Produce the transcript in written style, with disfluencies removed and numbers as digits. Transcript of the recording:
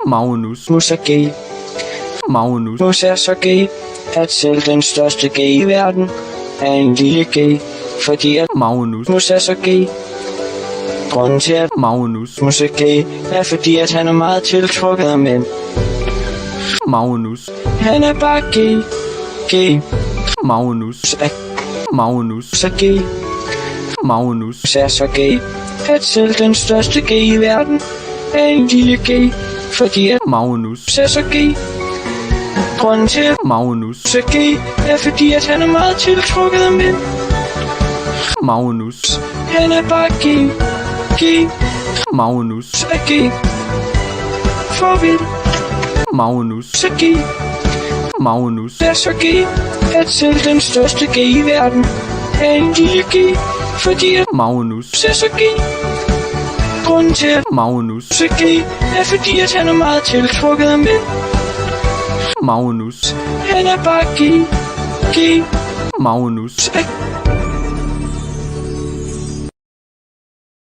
Magnus. Mus er gay. Magnus. Mus er så gay, at selv den største gay i verden er en lille gay. Fordi at Magnus. Mus er så gay. Grunden til at Magnus. Mus er gay, er fordi at han er meget tiltrukket af mænd. Magnus. Han er bare gay. Gay. Magnus. Magnus. Så gay. Magnus. Er så gay, at selv den største gay i verden er en lille gay. Fordi at Magnus. er så gay. Grunden til at Magnus. er gay, er fordi at han er meget tiltrukket af mænd. Magnus. Han er bare gay. Gay. Magnus. Er gay. For vild. Magnus. Så gay. Magnus. Er så gay, at selv den største gay i verden er en lille gay. Fordi at Magnus. er så gay. Grunden til at Magnus. er gay, er fordi at han er meget tiltrukket af mænd. Magnus. Han er bare gay. Gay. Magnus. Er